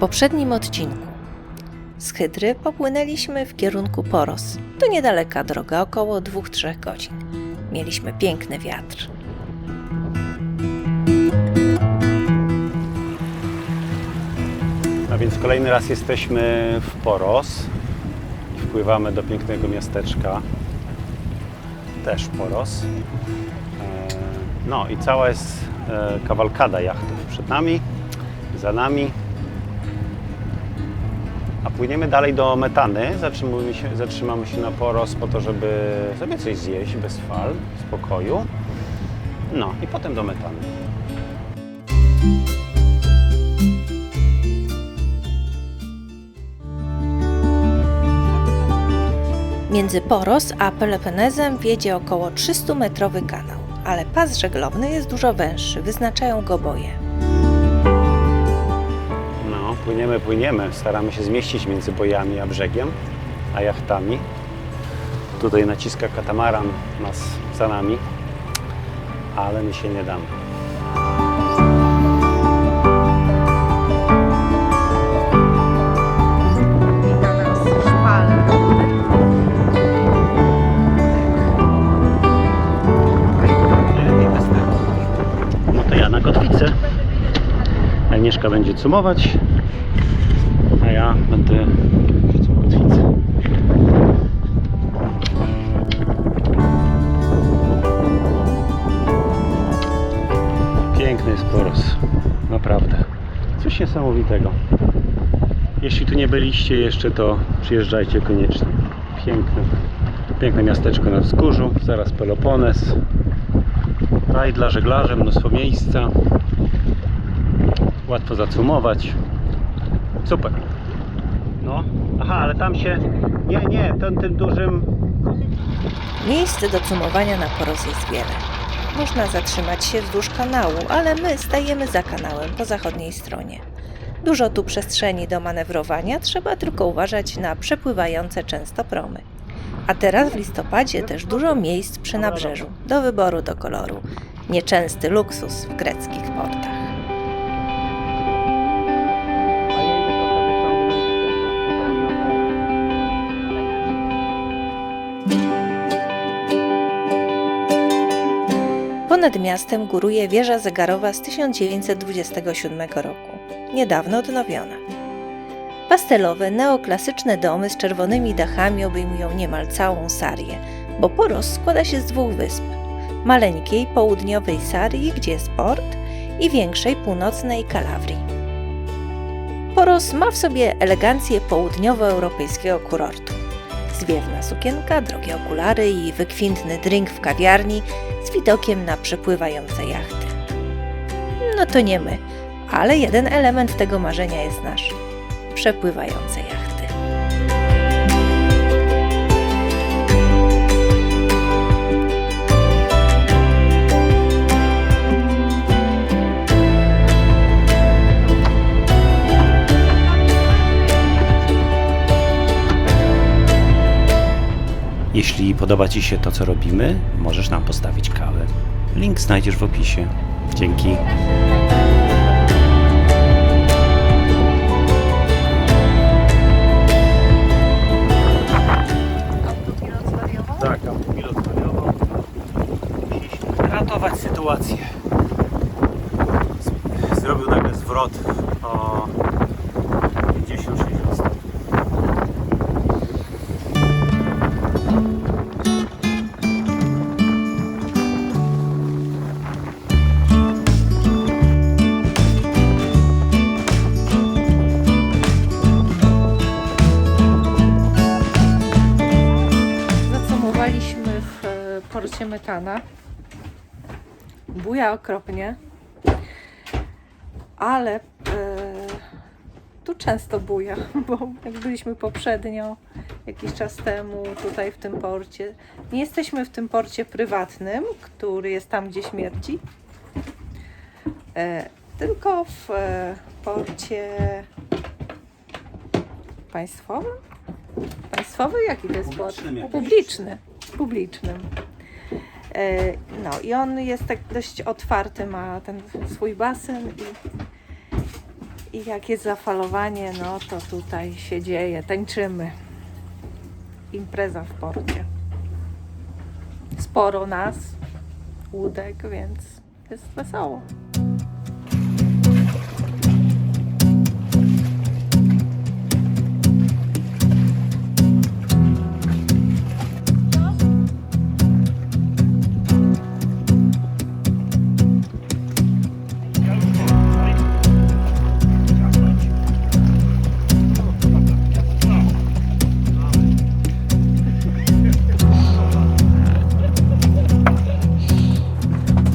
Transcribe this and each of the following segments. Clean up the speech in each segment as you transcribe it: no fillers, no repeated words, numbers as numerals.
poprzednim odcinku z Hydry popłynęliśmy w kierunku Poros. To niedaleka droga, około 2-3 godzin. Mieliśmy piękny wiatr. A więc kolejny raz jesteśmy w Poros i wpływamy do pięknego miasteczka, też Poros. No i cała jest kawalkada jachtów przed nami, za nami. A płyniemy dalej do Metany, zatrzymamy się na Poros po to, żeby sobie coś zjeść bez fal, w spokoju. No i potem do Metany. Między Poros a Peloponesem wiedzie około 300-metrowy kanał, ale pas żeglowny jest dużo węższy, wyznaczają go boje. No, płyniemy, staramy się zmieścić między bojami a brzegiem, a jachtami. Tutaj naciska katamaran nas za nami, ale my się nie damy. No to ja na kotwicę. Agnieszka będzie cumować, a ja będę kotwicę. Piękny jest Poros, naprawdę. Coś niesamowitego. Jeśli tu nie byliście jeszcze, to przyjeżdżajcie koniecznie. Piękne miasteczko na wzgórzu, zaraz Pelopones. Raj dla żeglarzy, mnóstwo miejsca. Łatwo zacumować. Super. No, aha, ale tam się... Nie, tym dużym... Miejsc do cumowania na Poros jest wiele. Można zatrzymać się wzdłuż kanału, ale my stajemy za kanałem po zachodniej stronie. Dużo tu przestrzeni do manewrowania, trzeba tylko uważać na przepływające często promy. A teraz w listopadzie też dużo miejsc przy nabrzeżu, do wyboru, do koloru. Nieczęsty luksus w greckich portach. Ponad miastem góruje wieża zegarowa z 1927 roku, niedawno odnowiona. Pastelowe, neoklasyczne domy z czerwonymi dachami obejmują niemal całą Sarię, bo Poros składa się z 2 wysp. Maleńkiej południowej Sarii, gdzie jest port, i większej północnej Kalabrii. Poros ma w sobie elegancję południowoeuropejskiego kurortu. Zwiewna sukienka, drogie okulary i wykwintny drink w kawiarni z widokiem na przepływające jachty. No to nie my, ale jeden element tego marzenia jest nasz. Przepływające jachty. Jeśli podoba Ci się to, co robimy, możesz nam postawić kawę. Link znajdziesz w opisie. Dzięki. Tak, autopilot zwariował. Musieliśmy ratować sytuację. Zrobił nagle zwrot o 50-60 stopni. W porcie Metana. Buja okropnie, ale tu często buja, bo jak byliśmy poprzednio, jakiś czas temu tutaj w tym porcie, nie jesteśmy w tym porcie prywatnym, który jest tam, gdzie śmierci, tylko w porcie państwowym. Państwowy? Jaki to jest port? Publicznym. No i on jest tak dość otwarty, ma ten swój basen I jak jest zafalowanie, no to tutaj się dzieje, tańczymy. Impreza w porcie. Sporo nas, łódek, więc jest wesoło.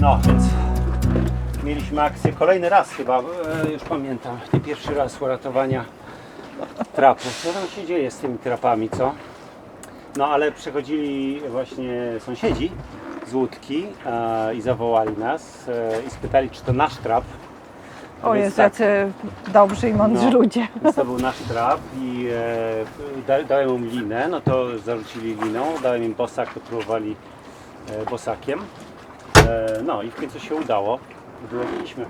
No, więc mieliśmy akcję kolejny raz chyba, już pamiętam, nie pierwszy raz uratowania trapów. Co tam się dzieje z tymi trapami, co? No ale przychodzili właśnie sąsiedzi z łódki i zawołali nas i spytali, czy to nasz trap. O, Więc jest tak, jacy dobrzy i mądrzy ludzie. Więc to był nasz trap i dałem im linę, no to zarzucili liną, dałem im bosak, to próbowali bosakiem. No i w końcu się udało, wyłowiliśmy.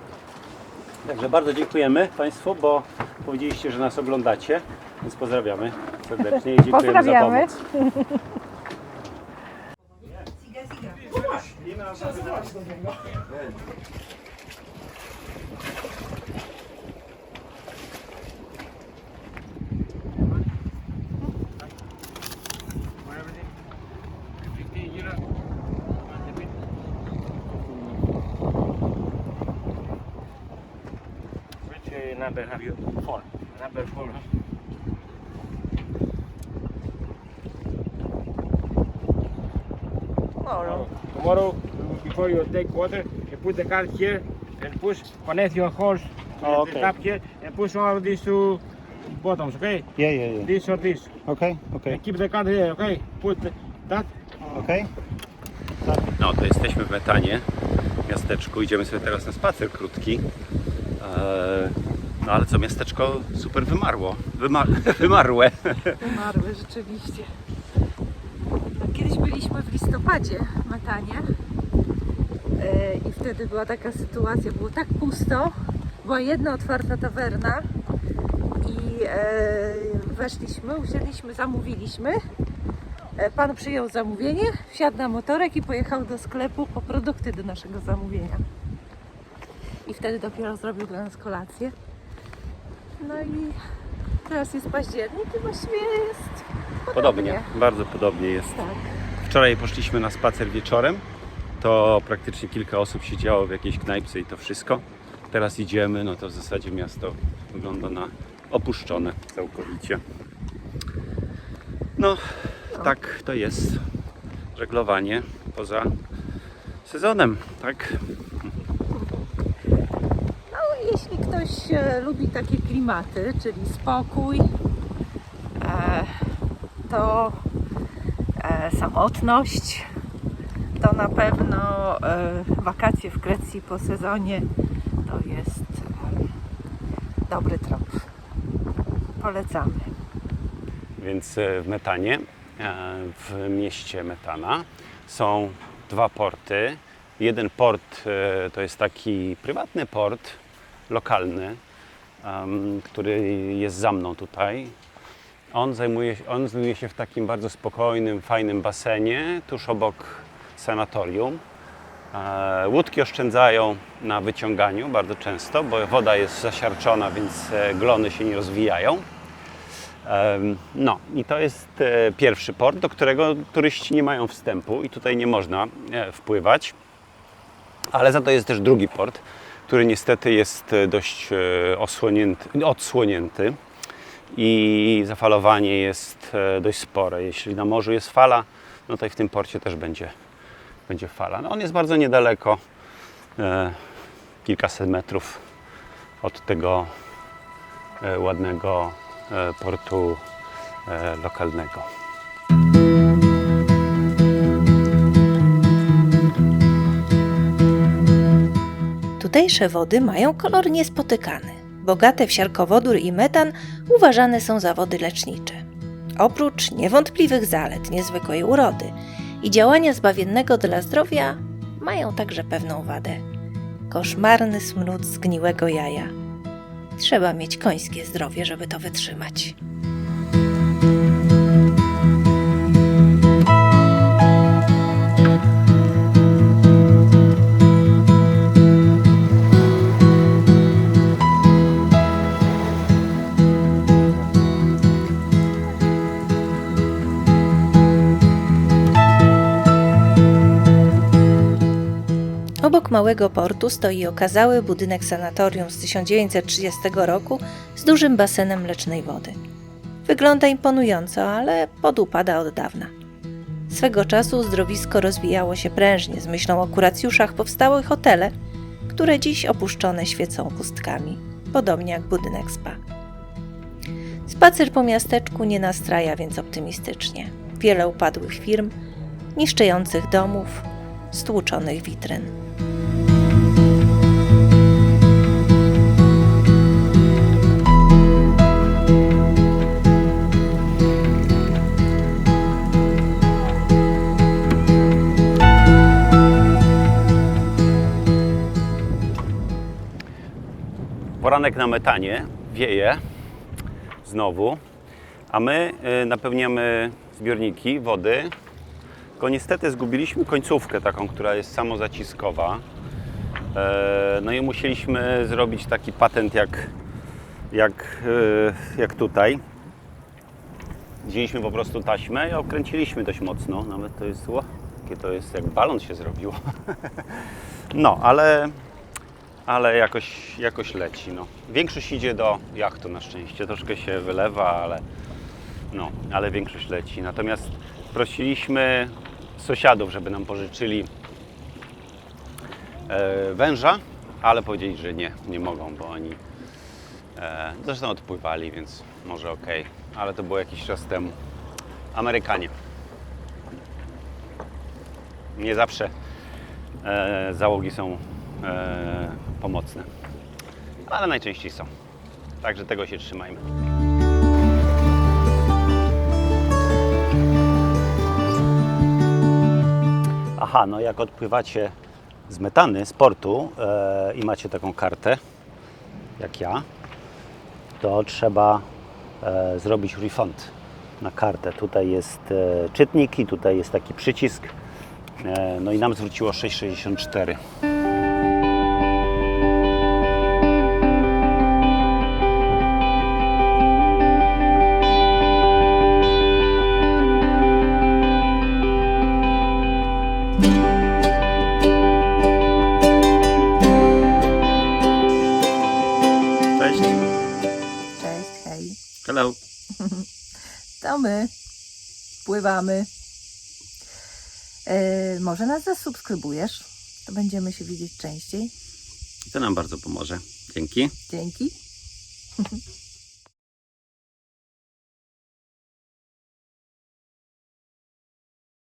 Także bardzo dziękujemy Państwu, bo powiedzieliście, że nas oglądacie, więc pozdrawiamy serdecznie i dziękujemy Pozdrawiamy. za pomoc. Which number have you? 4. Number 4. Tomorrow, before you take water, you put the card here and push, connect your horse to Oh, the okay. tap here and push all these two bottoms, okay? Yeah. This or this. Okay. And keep the card here, okay? Put that. Okay. No to jesteśmy w Metanie, miasteczku. Idziemy sobie teraz na spacer krótki. No ale co, miasteczko super wymarło. Wymarłe. Umarły rzeczywiście. Kiedyś byliśmy w listopadzie w Metanie i wtedy była taka sytuacja, było tak pusto, była jedna otwarta tawerna i weszliśmy, usiedliśmy, zamówiliśmy. Pan przyjął zamówienie, wsiadł na motorek i pojechał do sklepu po produkty do naszego zamówienia. I wtedy dopiero zrobił dla nas kolację. No i teraz jest październik i właściwie jest Podobnie, bardzo podobnie jest. Tak. Wczoraj poszliśmy na spacer wieczorem. To praktycznie kilka osób siedziało w jakiejś knajpce i to wszystko. Teraz idziemy, no to w zasadzie miasto wygląda na opuszczone całkowicie. No, tak to jest żeglowanie poza sezonem, tak? No, jeśli ktoś lubi takie klimaty, czyli spokój, to samotność, to na pewno wakacje w Grecji po sezonie to jest dobry trop. Polecamy. Więc w Metanie, w mieście Metana są dwa porty. Jeden port to jest taki prywatny port lokalny, który jest za mną tutaj. On znajduje się w takim bardzo spokojnym, fajnym basenie, tuż obok sanatorium. Łódki oszczędzają na wyciąganiu bardzo często, bo woda jest zasiarczona, więc glony się nie rozwijają. No i to jest pierwszy port, do którego turyści nie mają wstępu i tutaj nie można wpływać. Ale za to jest też drugi port, który niestety jest dość odsłonięty i zafalowanie jest dość spore. Jeśli na morzu jest fala, no to i w tym porcie też będzie fala. No on jest bardzo niedaleko, kilkaset metrów od tego ładnego portu lokalnego. Tutejsze wody mają kolor niespotykany. Bogate w siarkowodór i metan uważane są za wody lecznicze. Oprócz niewątpliwych zalet niezwykłej urody i działania zbawiennego dla zdrowia, mają także pewną wadę. Koszmarny smród zgniłego jaja. Trzeba mieć końskie zdrowie, żeby to wytrzymać. Obok małego portu stoi okazały budynek sanatorium z 1930 roku z dużym basenem mlecznej wody. Wygląda imponująco, ale podupada od dawna. Swego czasu uzdrowisko rozwijało się prężnie. Z myślą o kuracjuszach powstały hotele, które dziś opuszczone świecą pustkami, podobnie jak budynek spa. Spacer po miasteczku nie nastraja więc optymistycznie. Wiele upadłych firm, niszczejących domów, stłuczonych witryn. Poranek na metanie, wieje znowu, a my napełniamy zbiorniki wody, tylko niestety zgubiliśmy końcówkę taką, która jest samozaciskowa. No i musieliśmy zrobić taki patent jak tutaj. Wzięliśmy po prostu taśmę i okręciliśmy dość mocno, nawet to jest, jakie to jest, jak balon się zrobiło. No, ale jakoś leci. No. Większość idzie do jachtu na szczęście, troszkę się wylewa, ale większość leci. Natomiast prosiliśmy sąsiadów, żeby nam pożyczyli węża, ale powiedzieli, że nie mogą, bo oni zresztą odpływali, więc może okej, ale to było jakiś czas temu. Amerykanie. Nie zawsze załogi są pomocne, ale najczęściej są. Także tego się trzymajmy. Aha, no jak odpływacie z metany, z portu i macie taką kartę, jak ja, to trzeba zrobić refund na kartę. Tutaj jest czytnik i tutaj jest taki przycisk. No i nam zwróciło 6,64. Cześć. Cześć, hej. Hello. To my. Pływamy. Może nas zasubskrybujesz? To będziemy się widzieć częściej. To nam bardzo pomoże. Dzięki. Dzięki.